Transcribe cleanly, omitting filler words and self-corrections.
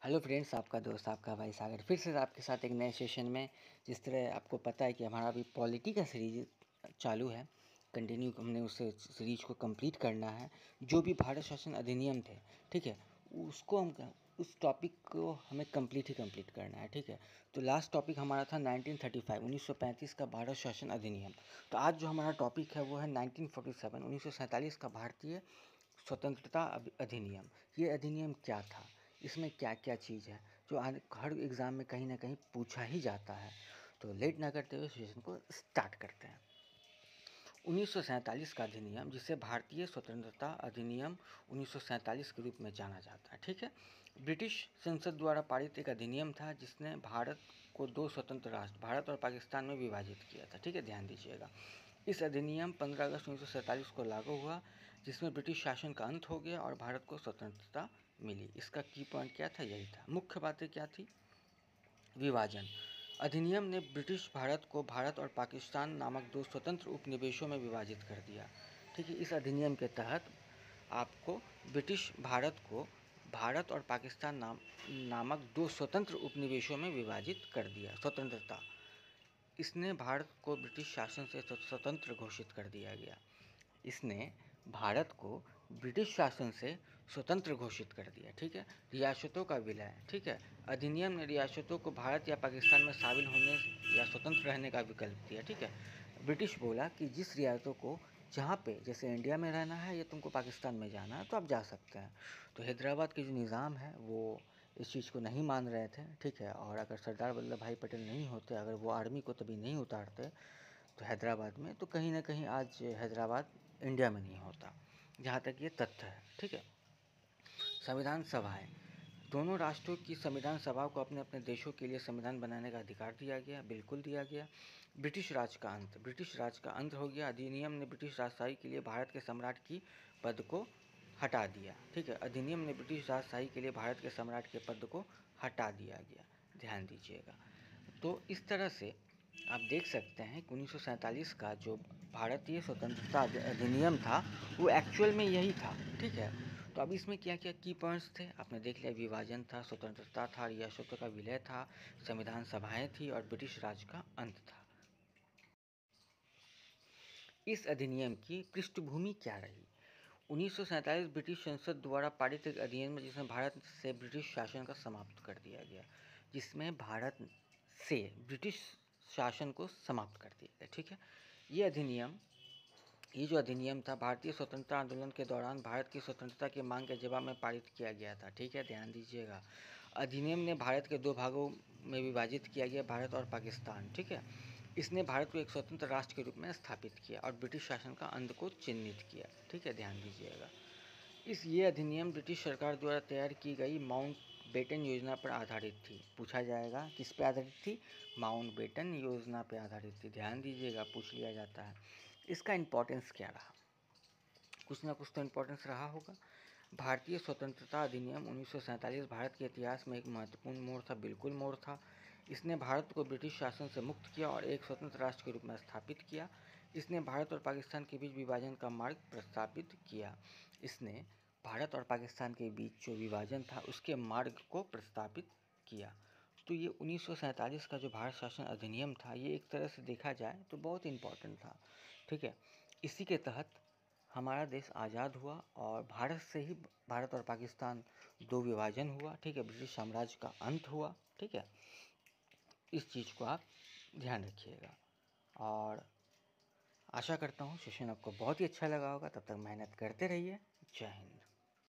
Hello friends, आपका दोस्त आपका भाई सागर फिर से आपके साथ एक नए सेशन में। जिस तरह आपको पता है कि हमारा अभी पॉलिटी का सीरीज चालू है, कंटिन्यू हमने उस सीरीज को कंप्लीट करना है। जो भी भारत शासन अधिनियम थे, ठीक है, उसको हम उस टॉपिक को हमें कंप्लीट करना है, ठीक है। तो लास्ट टॉपिक हमारा था 1935 का भारत शासन अधिनियम। तो आज जो हमारा टॉपिक है वो है 1947 का भारतीय स्वतंत्रता अधिनियम। ये अधिनियम क्या था, इसमें क्या क्या चीज़ है जो हर एग्ज़ाम में कहीं ना कहीं पूछा ही जाता है। तो लेट ना करते हुए सेशन को स्टार्ट करते हैं। 1947 का अधिनियम, जिसे भारतीय स्वतंत्रता अधिनियम 1947 के रूप में जाना जाता है, ठीक है, ब्रिटिश संसद द्वारा पारित एक अधिनियम था जिसने भारत को दो स्वतंत्र राष्ट्र भारत और पाकिस्तान में विभाजित किया था, ठीक है, ध्यान दीजिएगा। इस अधिनियम 15 अगस्त 1947 को लागू हुआ, जिसमें ब्रिटिश शासन का अंत हो गया और भारत को स्वतंत्रता मिली। इसका की पॉइंट क्या था, यही था। मुख्य बातें क्या थी? विभाजन। अधिनियम ने ब्रिटिश भारत को भारत और पाकिस्तान नामक दो स्वतंत्र उपनिवेशों में विभाजित कर दिया, ठीक है। इस अधिनियम के तहत आपको ब्रिटिश भारत को भारत और पाकिस्तान नामक दो स्वतंत्र उपनिवेशों में विभाजित कर दिया। स्वतंत्रता, इसने भारत को ब्रिटिश शासन से स्वतंत्र घोषित कर दिया गया। इसने भारत को ब्रिटिश शासन से स्वतंत्र घोषित कर दिया, ठीक है। रियासतों का विलय, ठीक है। अधिनियम ने रियासतों को भारत या पाकिस्तान में शामिल होने या स्वतंत्र रहने का विकल्प दिया, ठीक है। ब्रिटिश बोला कि जिस रियासतों को जहाँ पे जैसे इंडिया में रहना है या तुमको पाकिस्तान में जाना है तो आप जा सकते हैं। तो हैदराबाद के जो निज़ाम है वो इस चीज़ को नहीं मान रहे थे, ठीक है। और अगर सरदार वल्लभ भाई पटेल नहीं होते, अगर वो आर्मी को तभी नहीं उतारते तो हैदराबाद में, तो कहीं ना कहीं आज हैदराबाद इंडिया में नहीं होता, जहाँ तक ये तथ्य है, ठीक है। संविधान सभाएं, दोनों राष्ट्रों की संविधान सभा को अपने अपने देशों के लिए संविधान बनाने का अधिकार दिया गया, बिल्कुल दिया गया। ब्रिटिश राज का अंत, ब्रिटिश राज का अंत हो गया। अधिनियम ने ब्रिटिश राजशाही के लिए भारत के सम्राट की पद को हटा दिया, ठीक है। अधिनियम ने ब्रिटिश राजशाही के लिए भारत के सम्राट के पद को हटा दिया गया, ध्यान दीजिएगा। तो इस तरह से आप देख सकते हैं कि 1947 का जो भारतीय स्वतंत्रता अधिनियम था वो एक्चुअल में यही था, ठीक है। तो अब इसमें क्या क्या की पॉइंट्स थे आपने देख लिया। विभाजन था, स्वतंत्रता था, रियासतों का विलय था, संविधान सभाएं थी और ब्रिटिश राज का अंत था। इस अधिनियम की पृष्ठभूमि क्या रही? 1947 ब्रिटिश संसद द्वारा पारित एक अधिनियम जिसमें भारत से ब्रिटिश शासन का समाप्त कर दिया गया, जिसमें भारत से ब्रिटिश शासन को समाप्त कर दिया गया, ठीक है। ये जो अधिनियम था भारतीय स्वतंत्रता आंदोलन के दौरान भारत की स्वतंत्रता की मांग के जवाब में पारित किया गया था, ठीक है, ध्यान दीजिएगा। अधिनियम ने भारत के दो भागों में विभाजित किया गया, भारत और पाकिस्तान, ठीक है। इसने भारत को एक स्वतंत्र राष्ट्र के रूप में स्थापित किया और ब्रिटिश शासन का अंत को चिन्हित किया, ठीक है, ध्यान दीजिएगा। ये अधिनियम ब्रिटिश सरकार द्वारा तैयार की गई माउंट बेटन योजना पर आधारित थी। पूछा जाएगा किस पे आधारित थी? माउंट बेटन योजना पे आधारित थी, ध्यान दीजिएगा, पूछ लिया जाता है। इसका इम्पोर्टेंस क्या रहा? कुछ ना कुछ तो इम्पोर्टेंस रहा होगा। भारतीय स्वतंत्रता अधिनियम 1947 भारत के इतिहास में एक महत्वपूर्ण मोड़ था, बिल्कुल मोड़ था। इसने भारत को ब्रिटिश शासन से मुक्त किया और एक स्वतंत्र राष्ट्र के रूप में स्थापित किया। इसने भारत और पाकिस्तान के बीच विभाजन का मार्ग प्रस्तापित किया। इसने भारत और पाकिस्तान के बीच जो विभाजन था उसके मार्ग को प्रस्तापित किया। तो ये 1947 का जो भारत शासन अधिनियम था, ये एक तरह से देखा जाए तो बहुत इम्पोर्टेंट था, ठीक है। इसी के तहत हमारा देश आज़ाद हुआ और भारत से ही भारत और पाकिस्तान दो विभाजन हुआ, ठीक है। ब्रिटिश साम्राज्य का अंत हुआ, ठीक है। इस चीज़ को आप ध्यान रखिएगा और आशा करता हूँ सेशन आपको बहुत ही अच्छा लगा होगा। तब तक मेहनत करते रहिए। जय हिंद।